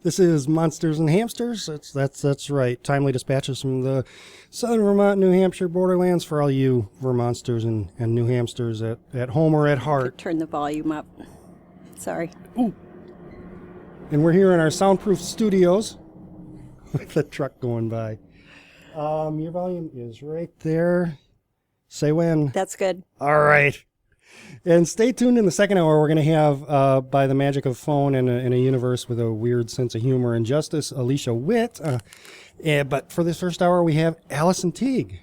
This is Monsters and Hamsters. That's right. Timely dispatches from the southern Vermont, New Hampshire borderlands for all you Vermonsters and New Hamsters at home or at heart. Turn the volume up. Sorry. Ooh. And we're here in our soundproof studios with the truck going by. Your volume is right there. Say when. That's good. All right. And stay tuned in the second hour. We're going to have, by the magic of phone and in a universe with a weird sense of humor and justice, Alicia Witt. But for this first hour, we have Allison Teague.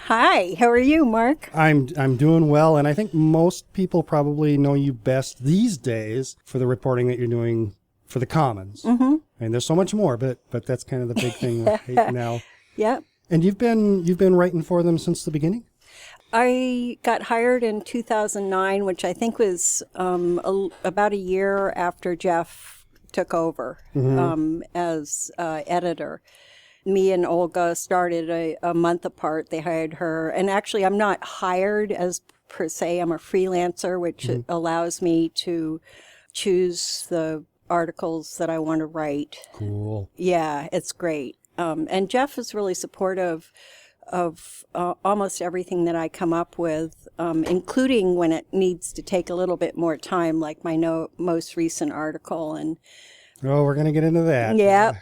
Hi, how are you, Mark? I'm doing well, and I think most people probably know you best these days for the reporting that you're doing for the Commons. Mm-hmm. And there's so much more, but that's kind of the big thing right now. Yep. And you've been writing for them since the beginning? I got hired in 2009, which I think was about a year after Jeff took over as editor. Me and Olga started a month apart. They hired her. And actually, I'm not hired as per se. I'm a freelancer, which allows me to choose the articles that I want to write. Cool. Yeah, it's great. And Jeff is really supportive of almost everything that I come up with, including when it needs to take a little bit more time, like my most recent article. And oh, we're going to get into that. Yeah.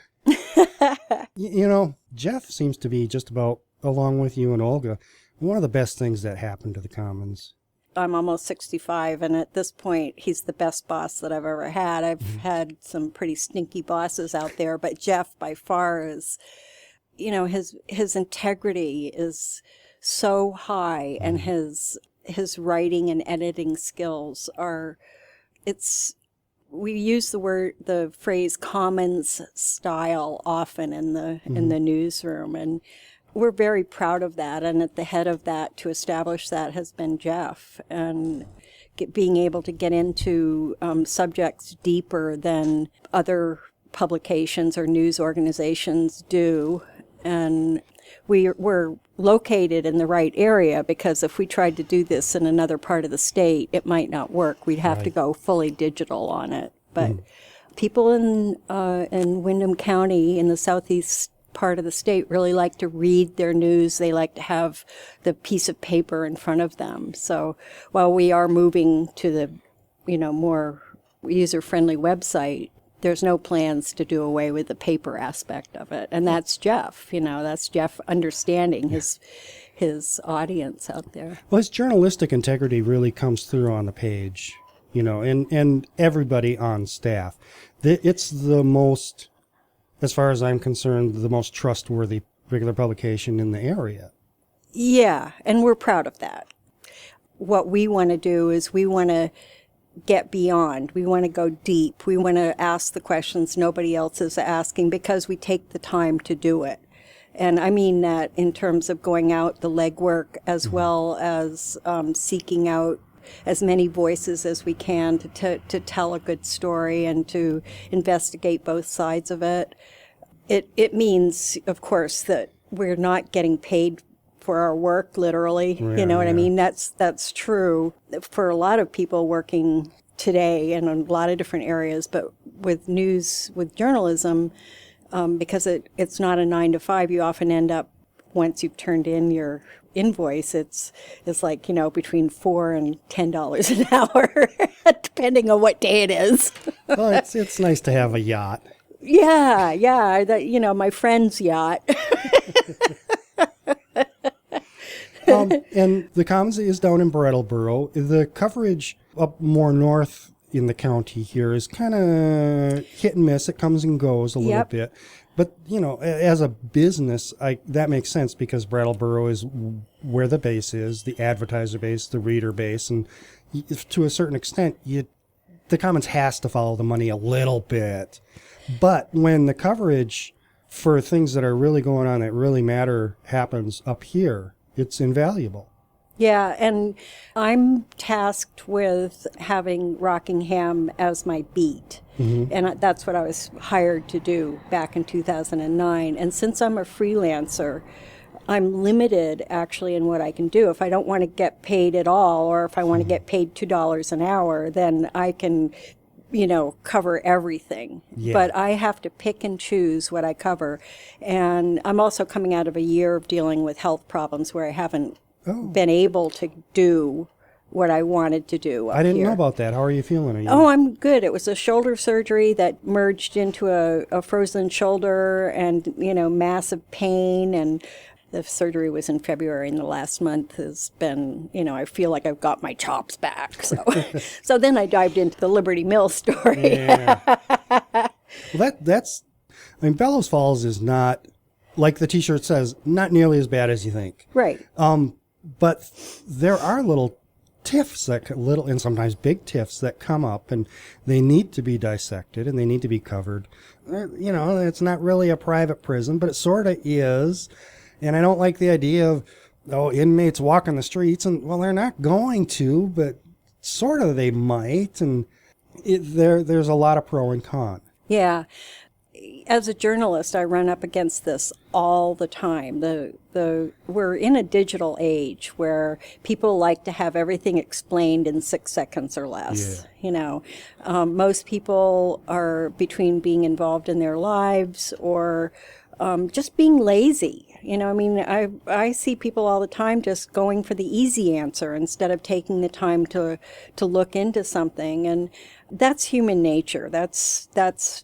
You know, Jeff seems to be just about, along with you and Olga, one of the best things that happened to the Commons. I'm almost 65, and at this point, he's the best boss that I've ever had. I've had some pretty stinky bosses out there, but Jeff by far is... You know, his integrity is so high, and his writing and editing skills are, we use the phrase Commons style often in the newsroom, and we're very proud of that. And at the head of that, to establish that, has been Jeff, and being able to get into subjects deeper than other publications or news organizations do. And we're located in the right area, because if we tried to do this in another part of the state, it might not work. We'd have to go fully digital on it. But people in Windham County, in the southeast part of the state, really like to read their news. They like to have the piece of paper in front of them. So while we are moving to the, more user-friendly website, there's no plans to do away with the paper aspect of it. And that's Jeff, that's Jeff understanding his audience out there. Well, his journalistic integrity really comes through on the page, and everybody on staff. It's the most, as far as I'm concerned, the most trustworthy regular publication in the area. Yeah, and we're proud of that. What we want to do is we want to get beyond. We want to go deep. We want to ask the questions nobody else is asking, because we take the time to do it. And I mean that in terms of going out the legwork, as well as seeking out as many voices as we can to tell a good story and to investigate both sides of it. It means, of course, that we're not getting paid for our work, literally. You know what I mean? That's true for a lot of people working today in a lot of different areas, but with news, with journalism, because it's not a 9 to 5, you often end up, once you've turned in your invoice, it's like, between $4 and $10 an hour, depending on what day it is. Well, it's nice to have a yacht. Yeah, my friend's yacht. And the Commons is down in Brattleboro. The coverage up more north in the county here is kind of hit and miss. It comes and goes a little bit. But, as a business, that makes sense, because Brattleboro is where the base is, the advertiser base, the reader base. And to a certain extent, the Commons has to follow the money a little bit. But when the coverage for things that are really going on that really matter happens up here, it's invaluable. Yeah, and I'm tasked with having Rockingham as my beat. And that's what I was hired to do back in 2009. And since I'm a freelancer, I'm limited actually in what I can do. If I don't want to get paid at all, or if I want to get paid $2 an hour, then I can cover everything. Yeah. But I have to pick and choose what I cover. And I'm also coming out of a year of dealing with health problems where I haven't been able to do what I wanted to do up I didn't here. know about that. How are you feeling? Are you... Oh, I'm good. It was a shoulder surgery that merged into a frozen shoulder and, massive pain. And the surgery was in February, and the last month has been, I feel like I've got my chops back. So, so then I dived into the Liberty Mill story. Yeah. Well, that's, Bellows Falls is not, like the T-shirt says, not nearly as bad as you think. Right. But there are little tiffs and sometimes big tiffs that come up, and they need to be dissected and they need to be covered. It's not really a private prison, but it sort of is. And I don't like the idea of, inmates walking the streets, and they're not going to, but sort of they might. And there's a lot of pro and con. Yeah. As a journalist, I run up against this all the time. We're in a digital age where people like to have everything explained in 6 seconds or less. Yeah. Most people are between being involved in their lives or just being lazy. I see people all the time just going for the easy answer instead of taking the time to look into something. And that's human nature. That's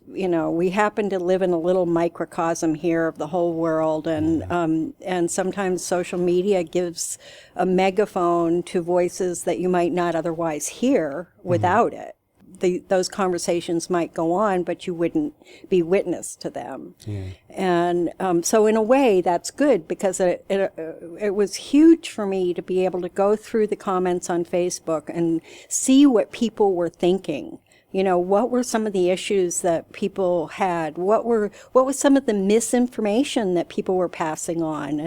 we happen to live in a little microcosm here of the whole world, and sometimes social media gives a megaphone to voices that you might not otherwise hear without it. Those conversations might go on, but you wouldn't be witness to them. Yeah. And so in a way, that's good, because it was huge for me to be able to go through the comments on Facebook and see what people were thinking. What were some of the issues that people had? What was some of the misinformation that people were passing on?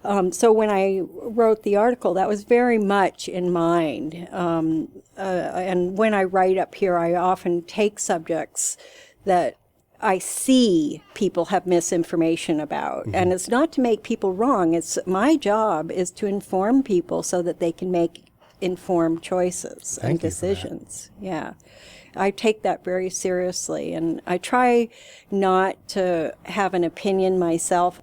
And so when I wrote the article, that was very much in mind. And when I write up here, I often take subjects that I see people have misinformation about. Mm-hmm. And it's not to make people wrong. It's my job is to inform people so that they can make informed choices and decisions. Yeah. I take that very seriously, and I try not to have an opinion myself,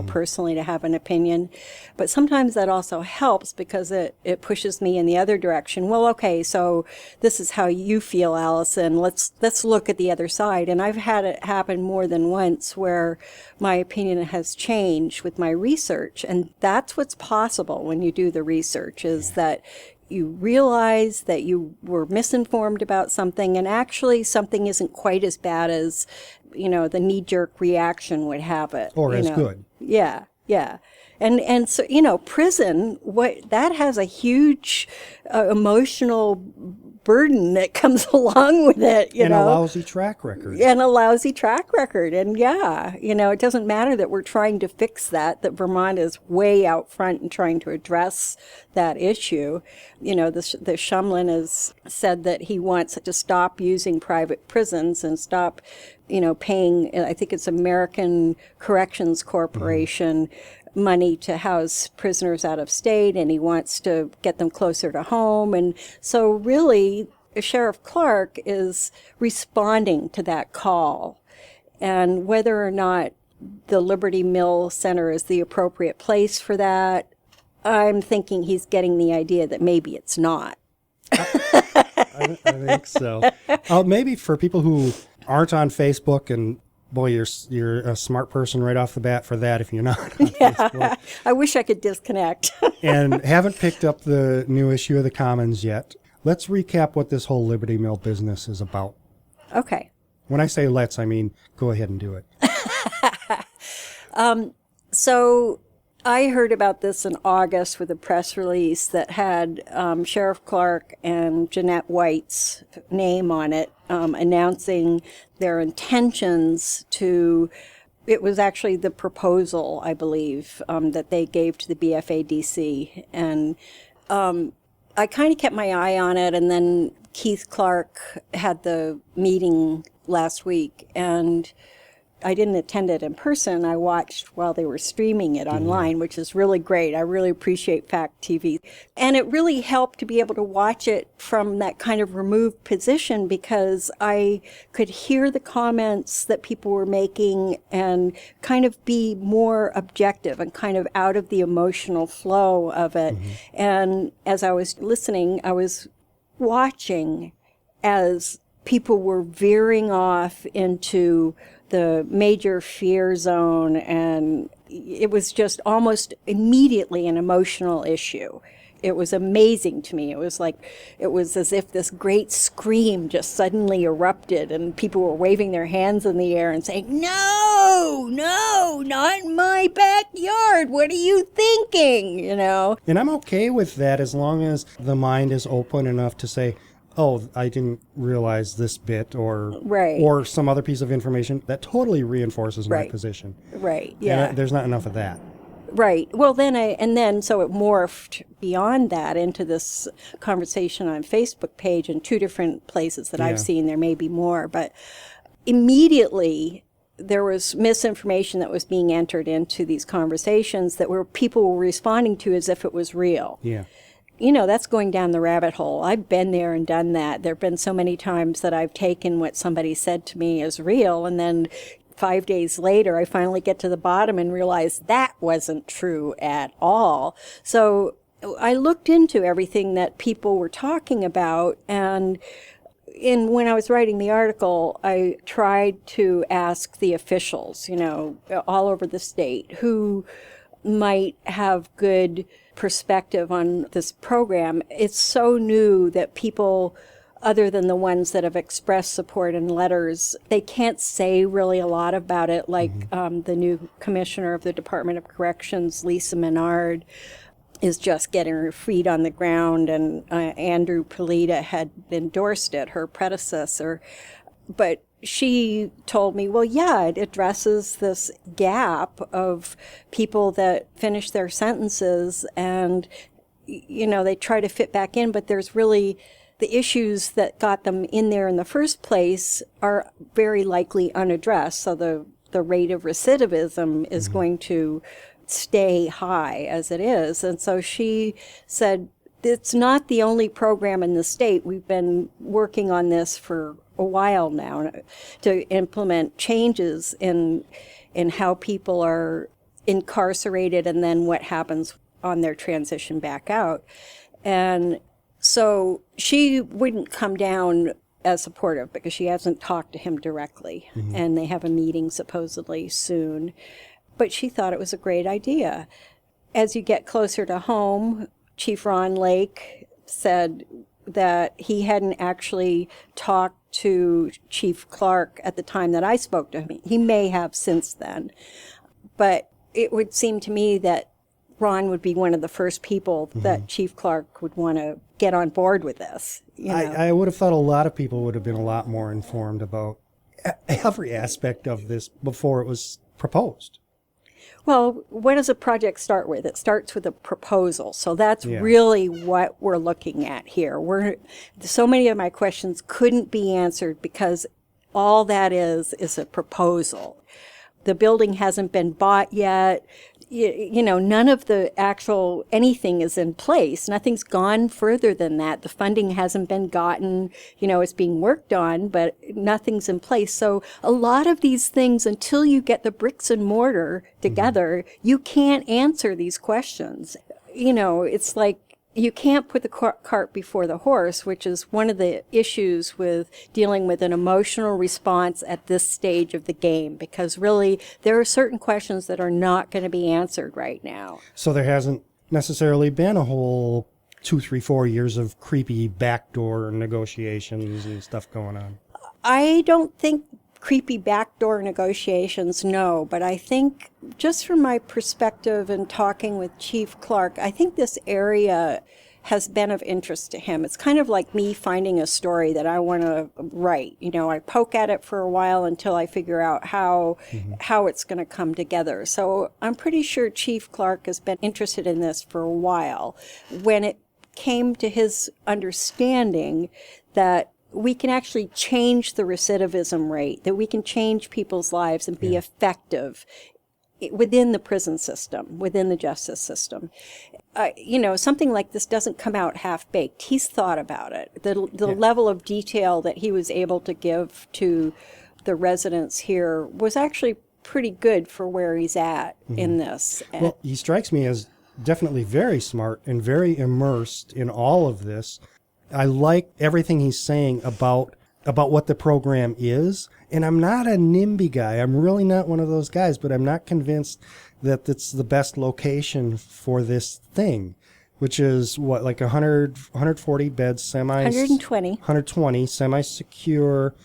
personally to have an opinion, but sometimes that also helps because it pushes me in the other direction. Well, okay, so this is how you feel, Allison. Let's look at the other side. And I've had it happen more than once where my opinion has changed with my research, and that's what's possible when you do the research, is that you realize that you were misinformed about something, and actually something isn't quite as bad as, the knee-jerk reaction would have it. Or as good. Yeah, yeah. And so, prison, that has a huge emotional burden that comes along with it, and a lousy track record. And a lousy track record. And yeah, it doesn't matter that we're trying to fix that Vermont is way out front in trying to address that issue. The Shumlin has said that he wants to stop using private prisons and stop, paying, I think it's American Corrections Corporation, money to house prisoners out of state, and he wants to get them closer to home. And so really, Sheriff Clark is responding to that call. And whether or not the Liberty Mill Center is the appropriate place for that, I'm thinking he's getting the idea that maybe it's not. I think so. Maybe for people who aren't on Facebook, and boy, you're a smart person right off the bat for that if you're not on Facebook. I wish I could disconnect. And haven't picked up the new issue of the Commons yet. Let's recap what this whole Liberty Mill business is about. Okay. When I say let's, I mean go ahead and do it. So I heard about this in August with a press release that had Sheriff Clark and Jeanette White's name on it, announcing their intentions to, it was actually the proposal, I believe, that they gave to the BFADC. And I kind of kept my eye on it, and then Keith Clark had the meeting last week, and I didn't attend it in person. I watched while they were streaming it online, which is really great. I really appreciate Fact TV. And it really helped to be able to watch it from that kind of removed position, because I could hear the comments that people were making and kind of be more objective and kind of out of the emotional flow of it. And as I was listening, I was watching as people were veering off into the major fear zone, and it was just almost immediately an emotional issue. It was amazing to me. It was as if this great scream just suddenly erupted, and people were waving their hands in the air and saying, "No, no, not in my backyard. What are you thinking?" You know? And I'm okay with that as long as the mind is open enough to say, oh, I didn't realize this bit, or some other piece of information that totally reinforces my position. Right, yeah. And there's not enough of that. Right. Well, then so it morphed beyond that into this conversation on Facebook page and 2 different places that I've seen. There may be more, but immediately there was misinformation that was being entered into these conversations that people were responding to as if it was real. Yeah. You know, that's going down the rabbit hole. I've been there and done that. There have been so many times that I've taken what somebody said to me as real, and then 5 days later, I finally get to the bottom and realize that wasn't true at all. So I looked into everything that people were talking about, and when I was writing the article, I tried to ask the officials, you know, all over the state, who might have good perspective on this program. It's so new that people, other than the ones that have expressed support in letters, they can't say really a lot about it, like the new commissioner of the Department of Corrections, Lisa Menard, is just getting her feet on the ground, and Andrew Polita had endorsed it, her predecessor. But she told me, well, yeah, it addresses this gap of people that finish their sentences and, you know, they try to fit back in, but there's really the issues that got them in there in the first place are very likely unaddressed. So the rate of recidivism is going to stay high as it is. And so she said, it's not the only program in the state. We've been working on this for a while now to implement changes in how people are incarcerated and then what happens on their transition back out. And so she wouldn't come down as supportive because she hasn't talked to him directly, and they have a meeting supposedly soon. But she thought it was a great idea. As you get closer to home, Chief Ron Lake said that he hadn't actually talked to Chief Clark at the time that I spoke to him. He may have since then. But it would seem to me that Ron would be one of the first people that Chief Clark would want to get on board with this. You know? I would have thought a lot of people would have been a lot more informed about every aspect of this before it was proposed. Well, what does a project start with? It starts with a proposal. So that's really what we're looking at here. So many of my questions couldn't be answered because all that is a proposal. The building hasn't been bought yet. You know, none of the actual anything is in place. Nothing's gone further than that. The funding hasn't been gotten. You know, it's being worked on, but nothing's in place. So a lot of these things, until you get the bricks and mortar together, you can't answer these questions. You know, it's like you can't put the cart before the horse, which is one of the issues with dealing with an emotional response at this stage of the game, because really there are certain questions that are not going to be answered right now. So there hasn't necessarily been a whole 2, 3, 4 years of creepy backdoor negotiations and stuff going on. I don't think creepy backdoor negotiations, no, but I think just from my perspective in talking with Chief Clark, I think this area has been of interest to him. It's kind of like me finding a story that I want to write. You know, I poke at it for a while until I figure out how it's going to come together. So I'm pretty sure Chief Clark has been interested in this for a while. When it came to his understanding that we can actually change the recidivism rate, that we can change people's lives and be effective within the prison system, within the justice system. Something like this doesn't come out half-baked. He's thought about it. The level of detail that he was able to give to the residents here was actually pretty good for where he's at in this. Well, he strikes me as definitely very smart and very immersed in all of this. I like everything he's saying about what the program is. And I'm not a NIMBY guy. I'm really not one of those guys, but I'm not convinced that it's the best location for this thing, which is what, like 140 beds, 120 semi-secure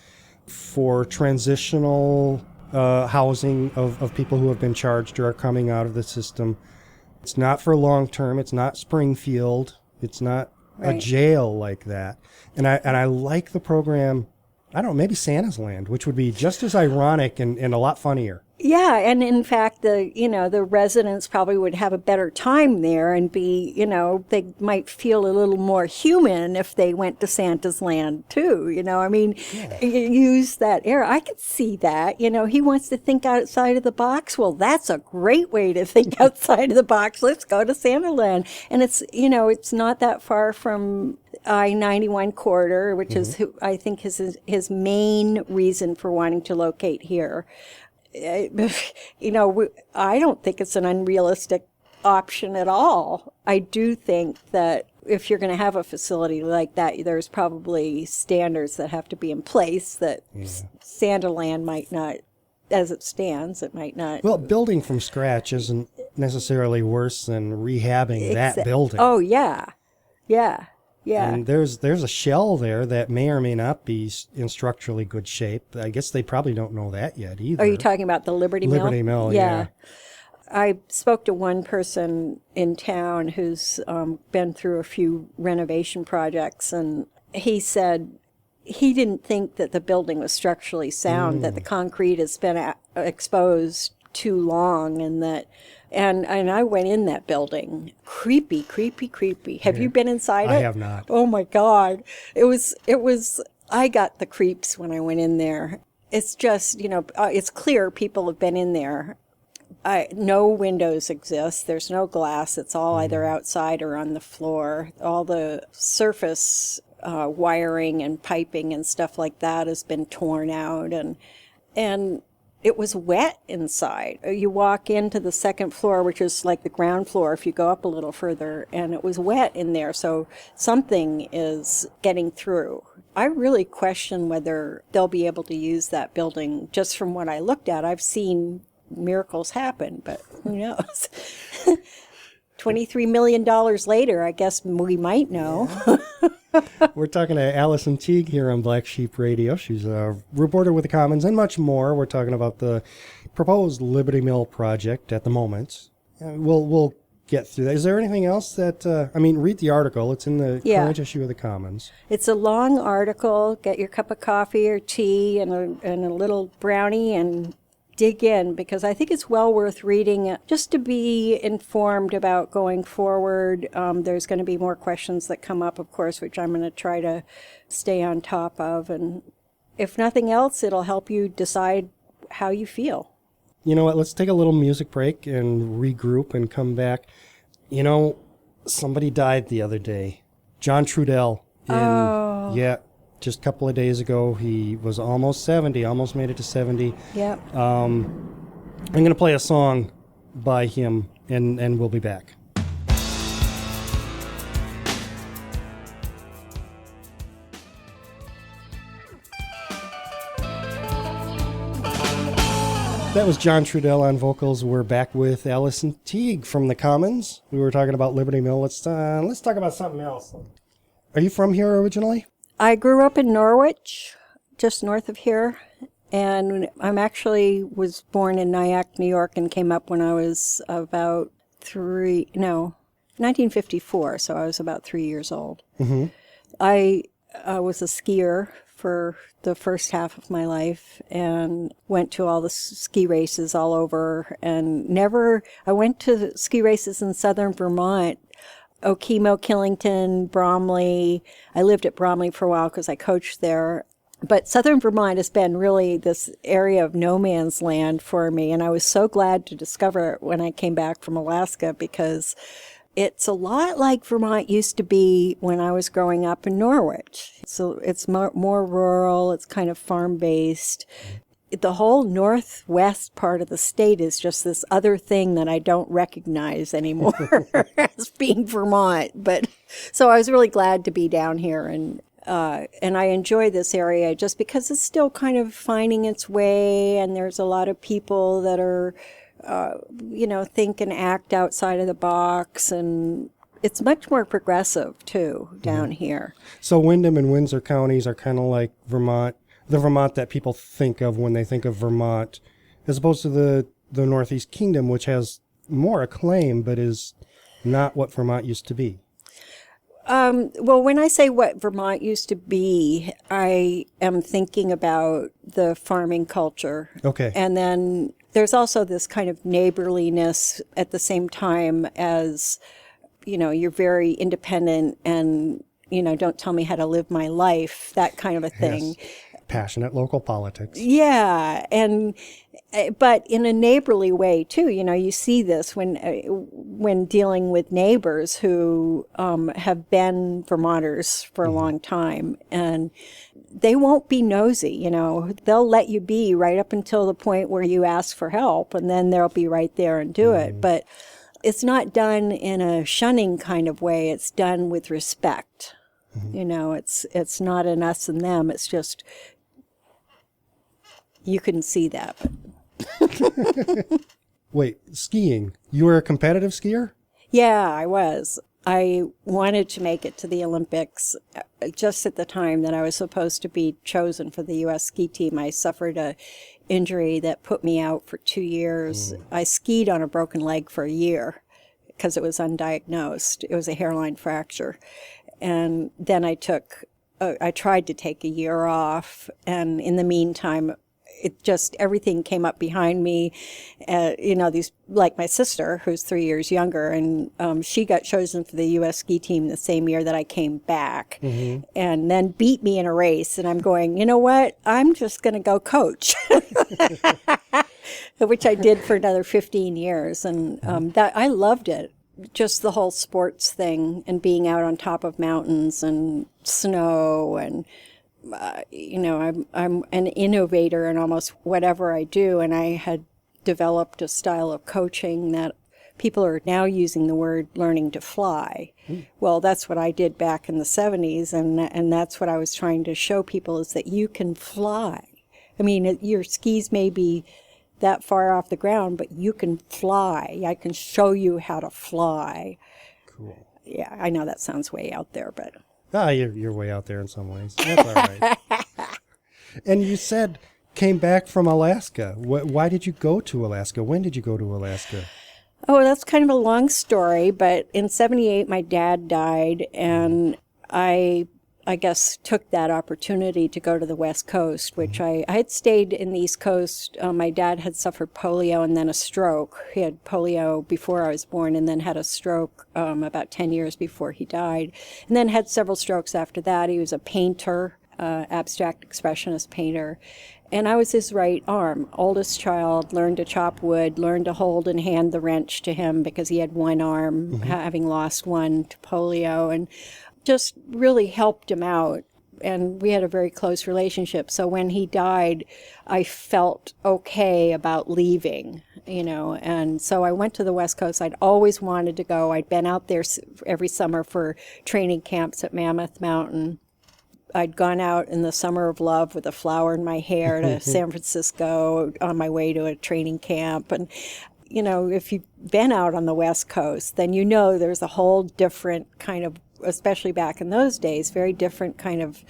for transitional housing of people who have been charged or are coming out of the system. It's not for long term. It's not Springfield. It's not a jail like that. And I like the program. I don't know, maybe Santa's Land, which would be just as ironic and a lot funnier. Yeah, and in fact, the residents probably would have a better time there and be, they might feel a little more human if they went to Santa's Land too. Use that era. I could see that. He wants to think outside of the box. Well, that's a great way to think outside of the box. Let's go to Santa Land. And it's, it's not that far from I-91 corridor, which is, I think, his main reason for wanting to locate here. I don't think it's an unrealistic option at all. I do think that if you're going to have a facility like that, there's probably standards that have to be in place that Santaland might not, as it stands, it might not. Well, building from scratch isn't necessarily worse than rehabbing that building. Oh, yeah. Yeah. Yeah. And there's a shell there that may or may not be in structurally good shape. I guess they probably don't know that yet either. Are you talking about the Liberty Mill? Liberty Mill, yeah. I spoke to one person in town who's been through a few renovation projects, and he said he didn't think that the building was structurally sound, that the concrete has been exposed too long, and that... And I went in that building. Creepy, creepy, creepy. Have you been inside it? I have not. Oh my God. It was, I got the creeps when I went in there. It's just, it's clear people have been in there. No windows exist. There's no glass. It's all either outside or on the floor. All the surface wiring and piping and stuff like that has been torn out. And it was wet inside. You walk into the second floor, which is like the ground floor if you go up a little further, and it was wet in there, so something is getting through. I really question whether they'll be able to use that building. Just from what I looked at, I've seen miracles happen, but who knows? $23 million later, I guess we might know. Yeah. We're talking to Allison Teague here on Black Sheep Radio. She's a reporter with the Commons and much more. We're talking about the proposed Liberty Mill project at the moment. We'll get through that. Is there anything else that, read the article. It's in the current issue of the Commons. It's a long article. Get your cup of coffee or tea and a little brownie and dig in, because I think it's well worth reading just to be informed about going forward. There's going to be more questions that come up, of course, which I'm going to try to stay on top of. And if nothing else, it'll help you decide how you feel. You know what? Let's take a little music break and regroup and come back. Somebody died the other day. John Trudell. Yeah. Just a couple of days ago. He was almost 70, almost made it to 70. Yep. I'm going to play a song by him, and we'll be back. That was John Trudell on vocals. We're back with Allison Teague from the Commons. We were talking about Liberty Mill. Let's talk about something else. Are you from here originally? I grew up in Norwich, just north of here, and was born in Nyack, New York, and came up when I was about 1954, so I was about 3 years old. Mm-hmm. I was a skier for the first half of my life and went to all the ski races all over, and I went to ski races in southern Vermont Okemo, Killington, Bromley. I lived at Bromley for a while because I coached there. But southern Vermont has been really this area of no man's land for me. And I was so glad to discover it when I came back from Alaska, because it's a lot like Vermont used to be when I was growing up in Norwich. So it's more rural, it's kind of farm-based. The whole northwest part of the state is just this other thing that I don't recognize anymore as being Vermont. But so I was really glad to be down here, and I enjoy this area just because it's still kind of finding its way, and there's a lot of people that are, think and act outside of the box, and it's much more progressive too down here. So Windham and Windsor counties are kind of like Vermont, the Vermont that people think of when they think of Vermont, as opposed to the Northeast Kingdom, which has more acclaim but is not what Vermont used to be. Well, when I say what Vermont used to be, I am thinking about the farming culture. Okay. And then there's also this kind of neighborliness at the same time as, you're very independent and, don't tell me how to live my life, that kind of a thing. Yes. Passionate local politics. Yeah, but in a neighborly way too. You see this when dealing with neighbors who have been Vermonters for a long time, and they won't be nosy. They'll let you be right up until the point where you ask for help, and then they'll be right there and do it. But it's not done in a shunning kind of way. It's done with respect. It's not an us and them. It's just, you couldn't see that. But. Wait, skiing. You were a competitive skier? Yeah, I was. I wanted to make it to the Olympics just at the time that I was supposed to be chosen for the U.S. ski team. I suffered a injury that put me out for 2 years. I skied on a broken leg for a year because it was undiagnosed. It was a hairline fracture. And then I tried to take a year off, and in the meantime, everything came up behind me. These, like my sister, who's 3 years younger, and she got chosen for the U.S. ski team the same year that I came back, and then beat me in a race. And I'm going, you know what? I'm just going to go coach, which I did for another 15 years, and that I loved it. Just the whole sports thing and being out on top of mountains and snow, and I'm an innovator in almost whatever I do, and I had developed a style of coaching that people are now using the word learning to fly. Well, that's what I did back in the 70s, and that's what I was trying to show people, is that you can fly. I mean, your skis may be that far off the ground, but you can fly. I can show you how to fly. Cool. Yeah, I know that sounds way out there, but... You're way out there in some ways. That's all right. And you said came back from Alaska. Why did you go to Alaska? When did you go to Alaska? Oh, that's kind of a long story, but in 1978, my dad died, and I guess took that opportunity to go to the West Coast, which I had stayed in the East Coast. My dad had suffered polio and then a stroke. He had polio before I was born, and then had a stroke about 10 years before he died, and then had several strokes after that. He was a painter, abstract expressionist painter, and I was his right arm. Oldest child, learned to chop wood, learned to hold and hand the wrench to him because he had one arm, having lost one to polio, and just really helped him out, and we had a very close relationship. So when he died, I felt okay about leaving, and so I went to the West Coast. I'd always wanted to go. I'd been out there every summer for training camps at Mammoth Mountain. I'd gone out in the summer of love with a flower in my hair to San Francisco on my way to a training camp. And if you've been out on the West Coast, then there's a whole different kind of, especially back in those days, very different kind of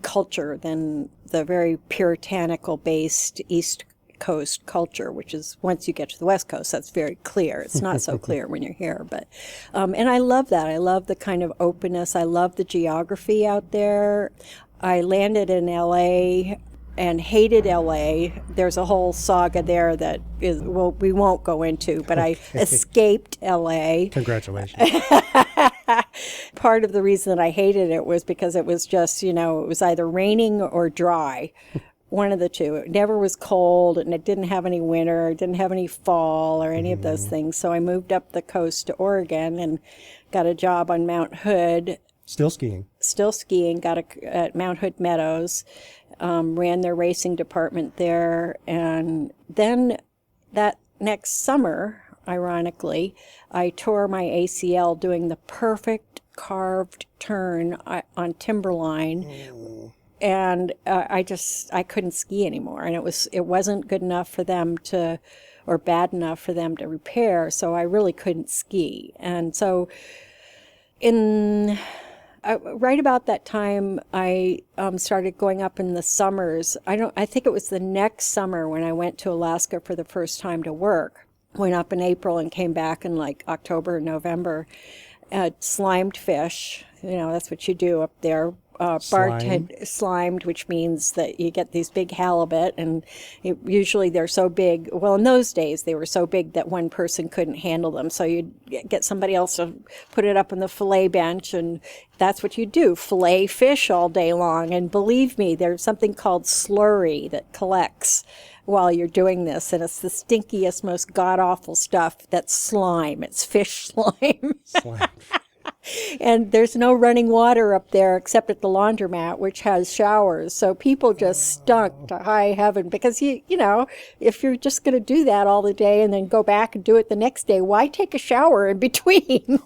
culture than the very puritanical-based East Coast culture, which is, once you get to the West Coast, that's very clear. It's not so clear when you're here. But and I love that. I love the kind of openness. I love the geography out there. I landed in L.A. and hated L.A. There's a whole saga there that we won't go into, but I escaped L.A. Congratulations. part of the reason that I hated it was because it was just, it was either raining or dry. One of the two. It never was cold, and it didn't have any winter, it didn't have any fall or any of those things. So I moved up the coast to Oregon and got a job on Mount Hood. Still skiing. At Mount Hood Meadows, ran their racing department there. And then that next summer, ironically, I tore my ACL doing the perfect carved turn on timberline. And I couldn't ski anymore. And it wasn't good enough for them or bad enough for them to repair. So I really couldn't ski. And so right about that time, I started going up in the summers. I think it was the next summer when I went to Alaska for the first time to work. Went up in April and came back in like October and November. Slimed fish, that's what you do up there. Slimed, which means that you get these big halibut, and usually they're so big. Well, in those days, they were so big that one person couldn't handle them. So you'd get somebody else to put it up on the fillet bench, and that's what you do, fillet fish all day long. And believe me, there's something called slurry that collects while you're doing this, and it's the stinkiest, most god-awful stuff. That's slime. It's fish slime. And there's no running water up there except at the laundromat, which has showers. So people just stunk to high heaven because, if you're just going to do that all the day and then go back and do it the next day, why take a shower in between?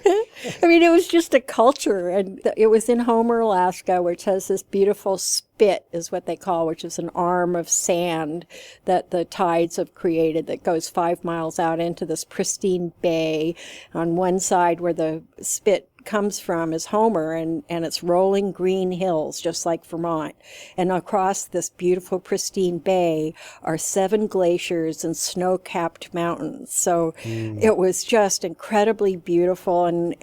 I mean, it was just a culture. And it was in Homer, Alaska, which has this beautiful spit, is what they call, which is an arm of sand that the tides have created that goes 5 miles out into this pristine bay. On one side where the spit comes from is Homer, and it's rolling green hills, just like Vermont. And across this beautiful, pristine bay are 7 glaciers and snow-capped mountains. So it was just incredibly beautiful. And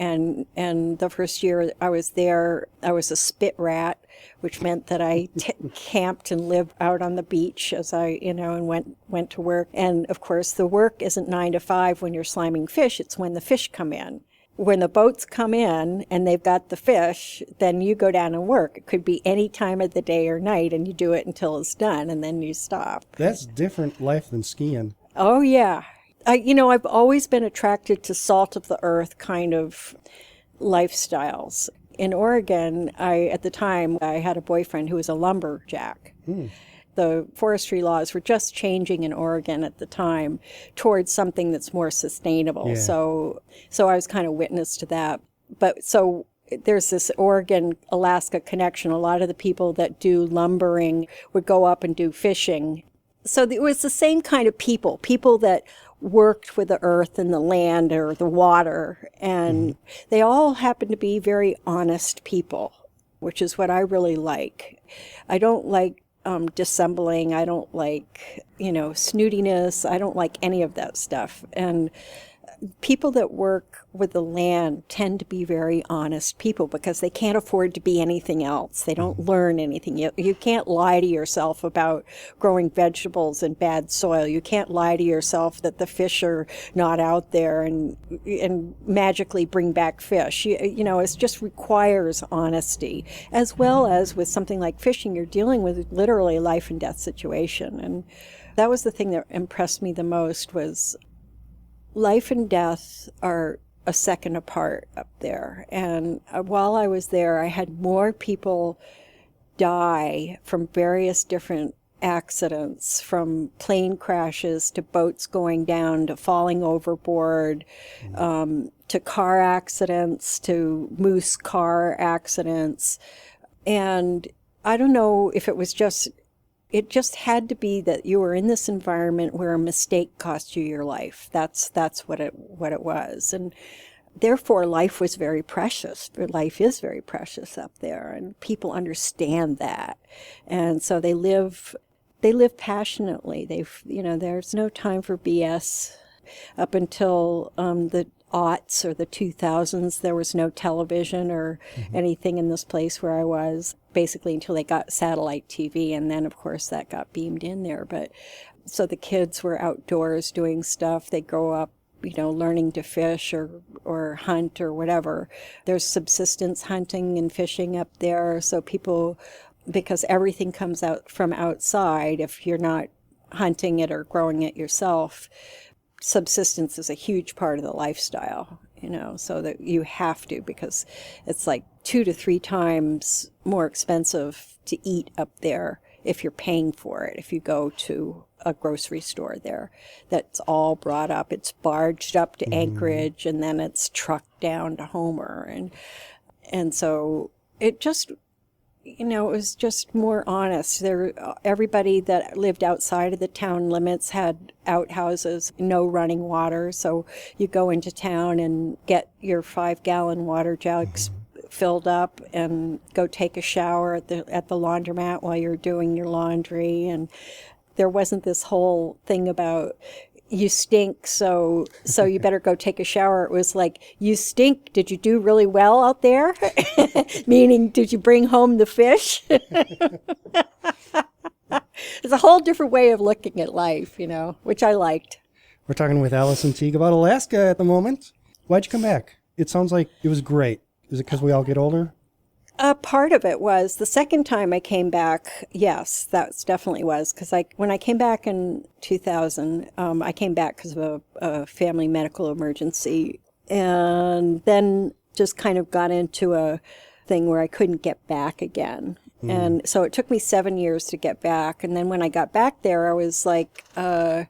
the first year I was there, I was a spit rat, which meant that I camped and lived out on the beach as I, and went to work. And of course, the work isn't 9 to 5 when you're sliming fish. It's when the fish come in. When the boats come in and they've got the fish, then you go down and work. It could be any time of the day or night, and you do it until it's done, and then you stop. That's different life than skiing. Oh, yeah. I've always been attracted to salt of the earth kind of lifestyles. In Oregon, at the time, I had a boyfriend who was a lumberjack. The forestry laws were just changing in Oregon at the time towards something that's more sustainable. Yeah. So I was kind of witness to that. But so there's this Oregon-Alaska connection. A lot of the people that do lumbering would go up and do fishing. So it was the same kind of people that worked with the earth and the land or the water. And they all happen to be very honest people, which is what I really like. I don't like dissembling. I don't like, snootiness. I don't like any of that stuff. And people that work with the land tend to be very honest people because they can't afford to be anything else. They don't learn anything. You can't lie to yourself about growing vegetables in bad soil. You can't lie to yourself that the fish are not out there and magically bring back fish. It just requires honesty. As well as with something like fishing, you're dealing with literally life and death situation. And that was the thing that impressed me the most was life and death are a second apart up there. And while I was there, I had more people die from various different accidents, from plane crashes to boats going down to falling overboard, to car accidents, to moose car accidents. And I don't know if it just had to be that you were in this environment where a mistake cost you your life. That's what it was. And therefore, life was very precious. Life is very precious up there, and people understand that. And so they live passionately. There's no time for BS. Up until the aughts or the 2000s, there was no television or anything in this place where I was, basically until they got satellite TV, and then of course that got beamed in there. But so the kids were outdoors doing stuff. They grow up learning to fish or hunt or whatever. There's subsistence hunting and fishing up there. So people, because everything comes out from outside, if you're not hunting it or growing it yourself, subsistence is a huge part of the lifestyle, so that you have to, because it's like 2 to 3 times more expensive to eat up there if you're paying for it. If you go to a grocery store there, that's all brought up. It's barged up to Anchorage, and then it's trucked down to Homer. And so it just, it was just more honest. Everybody that lived outside of the town limits had outhouses, no running water. So you go into town and get your 5-gallon water jugs filled up and go take a shower at the laundromat while you're doing your laundry. And there wasn't this whole thing about you stink, so you better go take a shower. It was like, you stink, did you do really well out there? Meaning, did you bring home the fish? It's a whole different way of looking at life, which I liked. We're talking with Allison Teague about Alaska at the moment. Why'd you come back? It sounds like it was great. Is it because we all get older? Part of it was the second time I came back. Yes, that definitely was, because when I came back in 2000, I came back because of a family medical emergency, and then just kind of got into a thing where I couldn't get back again. And so it took me 7 years to get back. And then when I got back there, I was like, I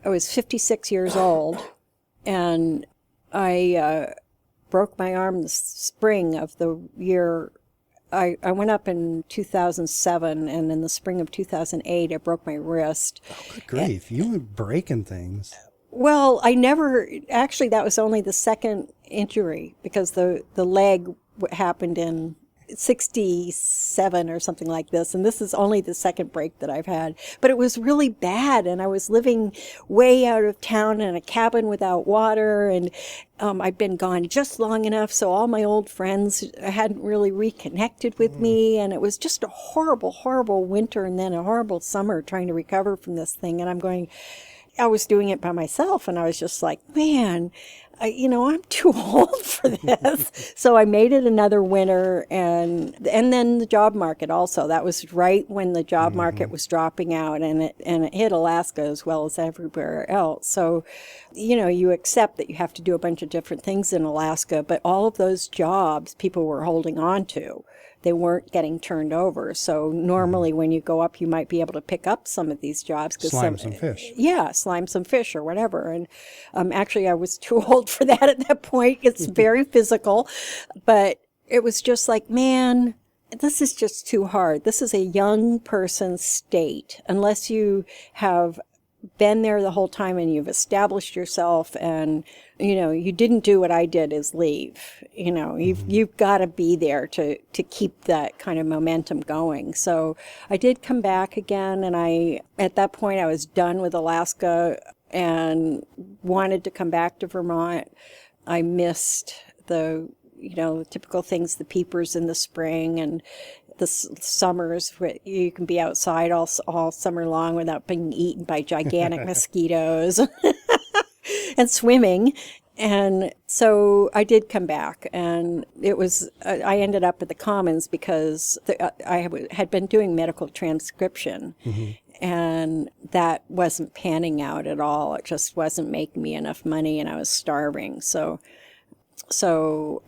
was 56 years old, and I broke my arm the spring of the year. I went up in 2007, and in the spring of 2008, I broke my wrist. Oh, good grief. You were breaking things. Well, actually, that was only the second injury, because the leg happened in 67 or something like this, and this is only the second break that I've had. But it was really bad, and I was living way out of town in a cabin without water, and I'd been gone just long enough so all my old friends hadn't really reconnected with me, and it was just a horrible, horrible winter and then a horrible summer trying to recover from this thing. And I was doing it by myself, and I was just like, man, I'm too old for this. So I made it another winter, and then the job market also. That was right when the job market was dropping out, and it hit Alaska as well as everywhere else. So, you accept that you have to do a bunch of different things in Alaska, but all of those jobs people were holding on to. They weren't getting turned over. So normally when you go up, you might be able to pick up some of these jobs. Slime some fish. Yeah, slime some fish or whatever. And actually, I was too old for that at that point. It's very physical. But it was just like, man, this is just too hard. This is a young person's state. Unless you have been there the whole time and you've established yourself, and you didn't do what I did, is leave. You've got to be there to keep that kind of momentum going. So I did come back again, and at that point I was done with Alaska and wanted to come back to Vermont. I missed the typical things, the peepers in the spring, and the summers where you can be outside all summer long without being eaten by gigantic mosquitoes and swimming. And so I did come back, and I ended up at the Commons because I had been doing medical transcription, and that wasn't panning out at all. It just wasn't making me enough money, and I was starving. So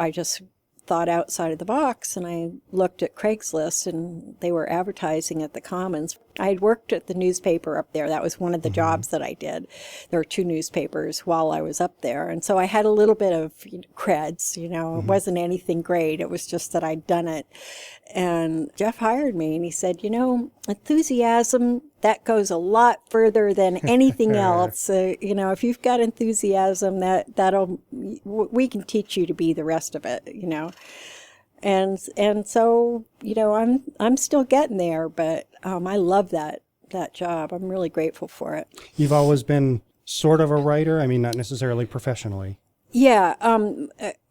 I just thought outside of the box, and I looked at Craigslist, and they were advertising at the Commons. I had worked at the newspaper up there. That was one of the jobs that I did. There were 2 newspapers while I was up there, and so I had a little bit of creds. It wasn't anything great. It was just that I'd done it. And Jeff hired me, and he said, enthusiasm, that goes a lot further than anything else. If you've got enthusiasm, we can teach you to be the rest of it. And so I'm still getting there, but I love that job. I'm really grateful for it. You've always been sort of a writer. I mean, not necessarily professionally. Yeah.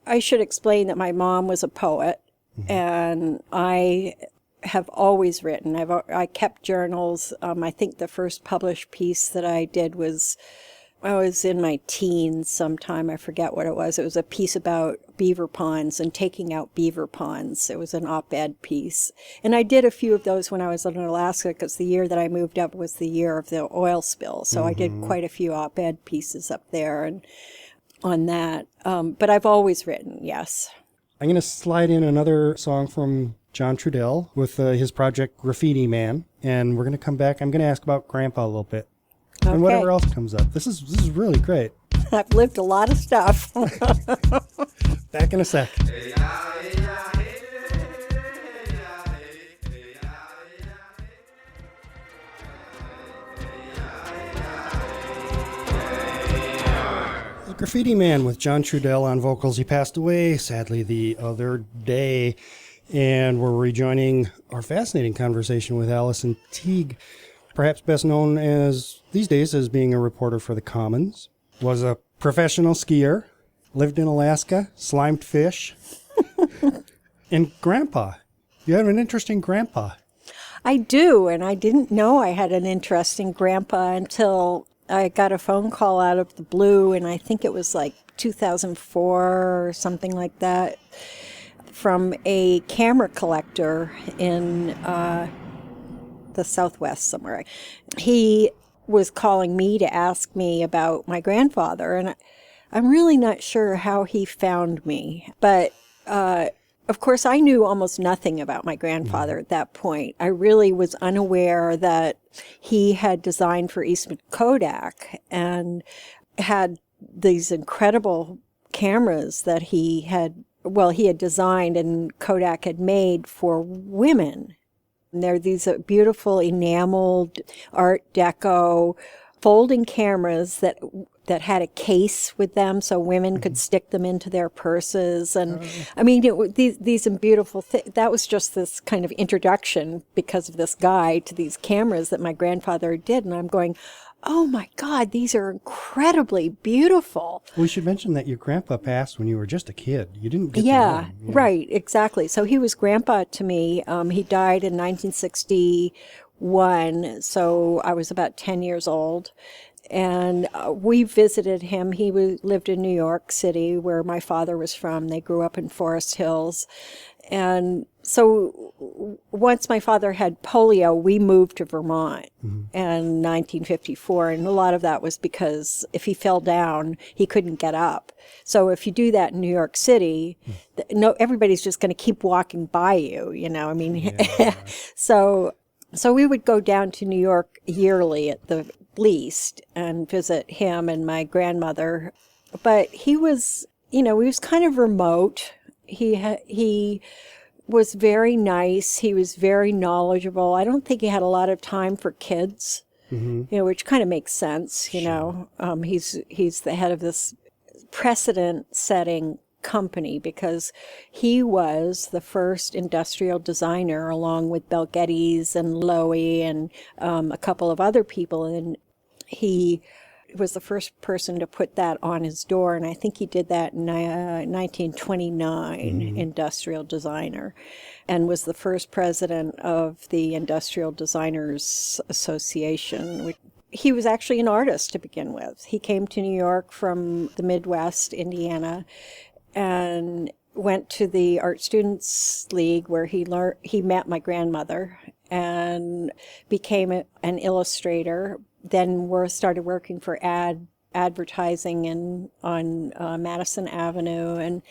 I should explain that my mom was a poet, and I have always written. I kept journals. I think the first published piece that I did was I was in my teens sometime. I forget what it was. It was a piece about beaver ponds and taking out beaver ponds. It was an op-ed piece. And I did a few of those when I was in Alaska, because the year that I moved up was the year of the oil spill. So I did quite a few op-ed pieces up there and on that. But I've always written, yes. I'm going to slide in another song from John Trudell with his project Graffiti Man. And we're going to come back. I'm going to ask about Grampa a little bit. Okay. And whatever else comes up. This is really great. I've lived a lot of stuff. Back in a sec. The Graffiti Man with John Trudell on vocals. He passed away, sadly, the other day. And we're rejoining our fascinating conversation with Allison Teague, perhaps best known as these days as being a reporter for the Commons, was a professional skier, lived in Alaska, slimed fish, and grandpa. You have an interesting grandpa. I do, and I didn't know I had an interesting grandpa until I got a phone call out of the blue, and I think it was like 2004 or something like that, from a camera collector in the Southwest somewhere. He was calling me to ask me about my grandfather, and I'm really not sure how he found me. But of course, I knew almost nothing about my grandfather at that point. I really was unaware that he had designed for Eastman Kodak and had these incredible cameras that he had designed and Kodak had made for women. And they're these beautiful enameled Art Deco folding cameras that had a case with them so women could stick them into their purses. And I mean, these beautiful things. That was just this kind of introduction because of this guy to these cameras that my grandfather did. And I'm going, oh my God, these are incredibly beautiful. We should mention that your grandpa passed when you were just a kid. You didn't get to know him. Yeah, right, exactly. So he was grandpa to me. He died in 1961, so I was about 10 years old. And we visited him. He lived in New York City, where my father was from. They grew up in Forest Hills. And so once my father had polio, we moved to Vermont in 1954. And a lot of that was because if he fell down, he couldn't get up. So if you do that in New York City, everybody's just going to keep walking by you, you know. I mean, yeah. So we would go down to New York yearly at the least and visit him and my grandmother. But he was kind of remote. He was very nice. He was very knowledgeable. I don't think he had a lot of time for kids, which kind of makes sense. You know, he's the head of this precedent-setting company because he was the first industrial designer, along with Bel Geddes and Loewy and a couple of other people, and he was the first person to put that on his door, and I think he did that in 1929, industrial designer, and was the first president of the Industrial Designers Association. He was actually an artist to begin with. He came to New York from the Midwest, Indiana, and went to the Art Students League, where he met my grandmother and became an illustrator. Then started working for advertising on Madison Avenue, and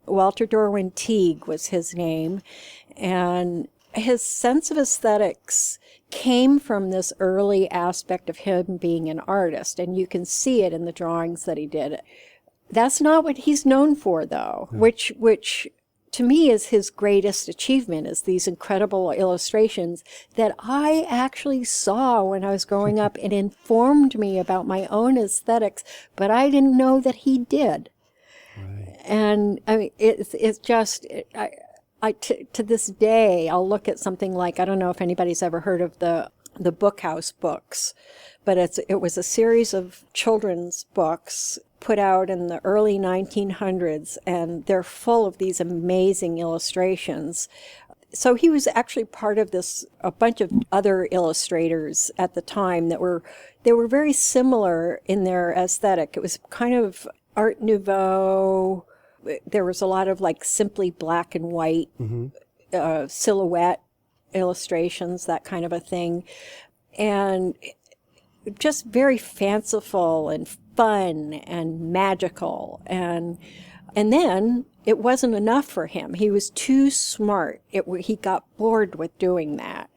Walter Dorwin Teague was his name. And his sense of aesthetics came from this early aspect of him being an artist, and you can see it in the drawings that he did. That's not what he's known for, though, which to me is his greatest achievement, is these incredible illustrations that I actually saw when I was growing up and informed me about my own aesthetics, but I didn't know that he did. Right. And I mean, it's just, to this day, I'll look at something like, I don't know if anybody's ever heard of the Bookhouse books, but it was a series of children's books put out in the early 1900s, and they're full of these amazing illustrations. So he was actually part of a bunch of other illustrators at the time they were very similar in their aesthetic. It was kind of Art Nouveau. There was a lot of like simply black and white silhouette illustrations, that kind of a thing. And just very fanciful and fun and magical. And then it wasn't enough for him. He was too smart. He got bored with doing that.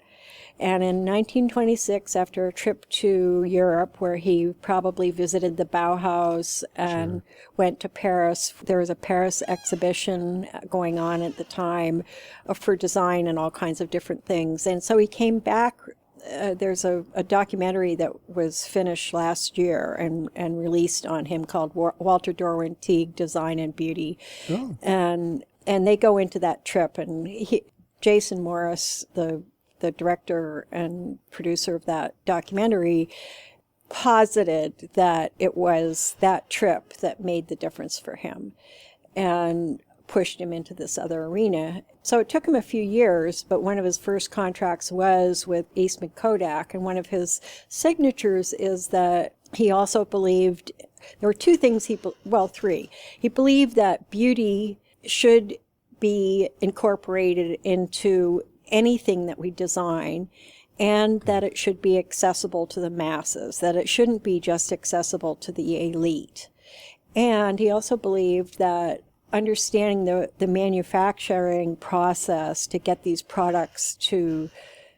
And in 1926, after a trip to Europe, where he probably visited the Bauhaus and went to Paris, there was a Paris exhibition going on at the time for design and all kinds of different things. And so he came back. There's a documentary that was finished last year and released on him called Walter Dorwin Teague, Design and Beauty. Oh. And they go into that trip. And Jason Morris, the director and producer of that documentary, posited that it was that trip that made the difference for him and pushed him into this other arena. So it took him a few years, but one of his first contracts was with Eastman Kodak, and one of his signatures is that he also believed, there were two things three. He believed that beauty should be incorporated into anything that we design, and that it should be accessible to the masses, that it shouldn't be just accessible to the elite. And he also believed that understanding the manufacturing process to get these products to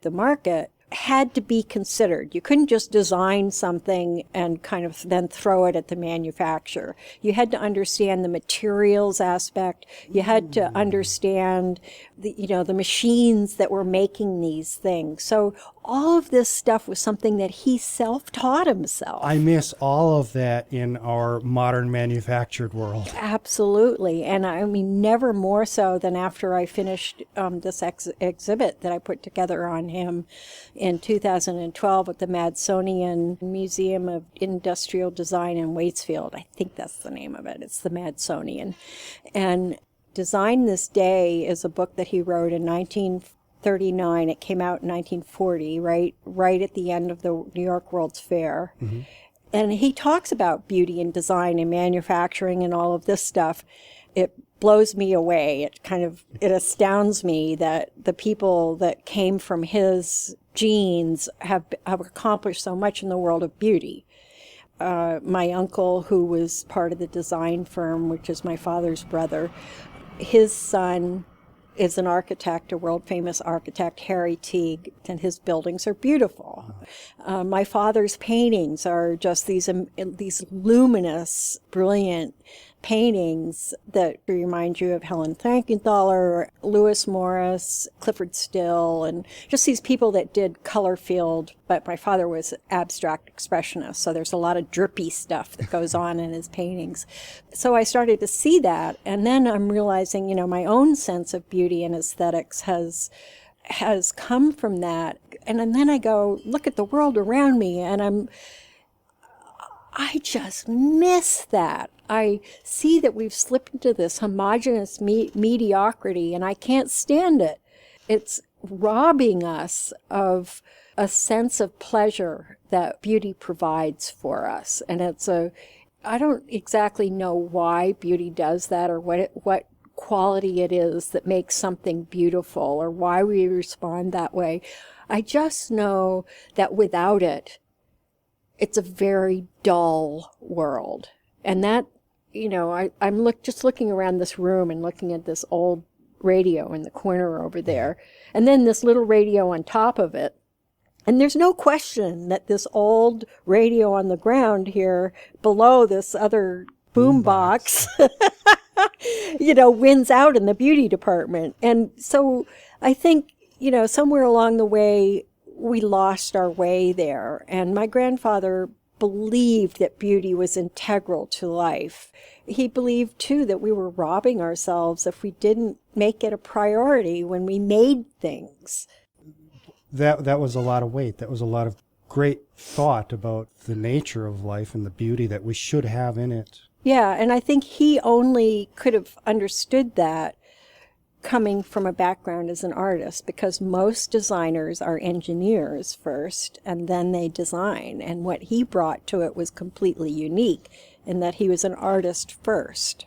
the market had to be considered. You couldn't just design something and kind of then throw it at the manufacturer. You had to understand the materials aspect. You had to understand the machines that were making these things. So all of this stuff was something that he self-taught himself. I miss all of that in our modern manufactured world. Absolutely. And I mean, never more so than after I finished this exhibit that I put together on him in 2012 at the Madsonian Museum of Industrial Design in Waitsfield. I think that's the name of it. It's the Madsonian. And Design This Day is a book that he wrote in 1939. It came out in 1940, right at the end of the New York World's Fair. Mm-hmm. And he talks about beauty and design and manufacturing and all of this stuff. It blows me away. It astounds me that the people that came from his genes have accomplished so much in the world of beauty. My uncle, who was part of the design firm, which is my father's brother, his son is an architect, a world-famous architect, Harry Teague, and his buildings are beautiful. My father's paintings are just these luminous, brilliant paintings that remind you of Helen Frankenthaler, Lewis Morris, Clifford Still, and just these people that did color field. But my father was abstract expressionist, so there's a lot of drippy stuff that goes on in his paintings. So I started to see that, and then I'm realizing, my own sense of beauty and aesthetics has come from that. And then I go, look at the world around me, and I just miss that. I see that we've slipped into this homogenous mediocrity, and I can't stand it. It's robbing us of a sense of pleasure that beauty provides for us. And I don't exactly know why beauty does that, or what quality it is that makes something beautiful, or why we respond that way. I just know that without it, it's a very dull world. And that, I'm just looking around this room and looking at this old radio in the corner over there, and then this little radio on top of it. And there's no question that this old radio on the ground here below this other boom box, wins out in the beauty department. And so I think, somewhere along the way, we lost our way there. And my grandfather believed that beauty was integral to life. He believed, too, that we were robbing ourselves if we didn't make it a priority when we made things. That was a lot of weight. That was a lot of great thought about the nature of life and the beauty that we should have in it. Yeah, and I think he only could have understood that coming from a background as an artist, because most designers are engineers first and then they design. And what he brought to it was completely unique in that he was an artist first.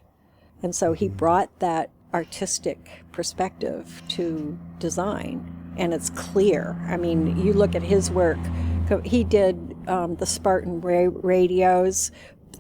And so he brought that artistic perspective to design. And it's clear. I mean, you look at his work. He did the Spartan radios,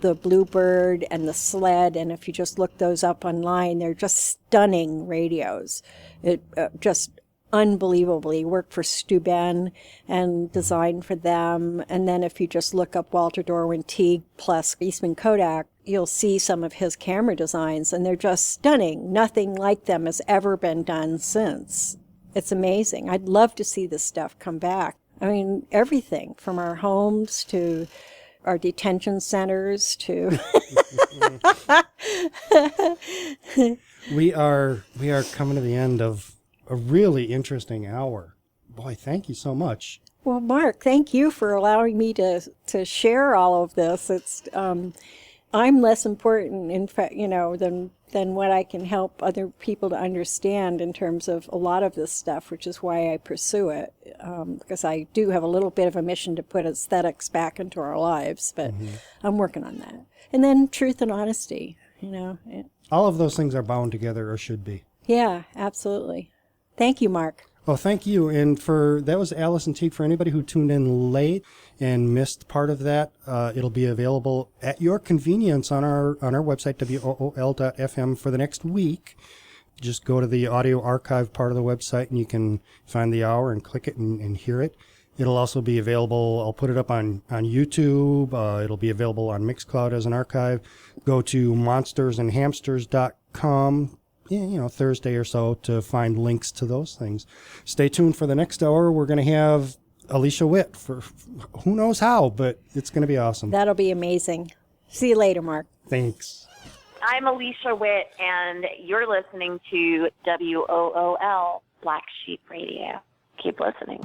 the Bluebird and the Sled, and if you just look those up online, they're just stunning radios. It just unbelievably worked for Steuben and designed for them. And then if you just look up Walter Darwin Teague plus Eastman Kodak, you'll see some of his camera designs, and they're just stunning. Nothing like them has ever been done since. It's amazing. I'd love to see this stuff come back. I mean, everything from our homes to our detention centers to we are coming to the end of a really interesting hour. Boy, thank you so much. Well, Mark, thank you for allowing me to share all of this. It's I'm less important, in fact, than what I can help other people to understand in terms of a lot of this stuff, which is why I pursue it, because I do have a little bit of a mission to put aesthetics back into our lives, but I'm working on that. And then truth and honesty, All of those things are bound together, or should be. Yeah, absolutely. Thank you, Mark. Well, thank you. And that was Allison Teague. For anybody who tuned in late and missed part of that, it'll be available at your convenience on our website, wool.fm, for the next week. Just go to the audio archive part of the website and you can find the hour and click it and hear it. It'll also be available. I'll put it up on YouTube. It'll be available on Mixcloud as an archive. Go to monstersandhamsters.com. Thursday or so to find links to those things. Stay tuned for the next hour. We're going to have Alicia Witt for who knows how, but it's going to be awesome. That'll be amazing. See you later, Mark. Thanks. I'm Alicia Witt, and you're listening to WOOL Black Sheep Radio. Keep listening.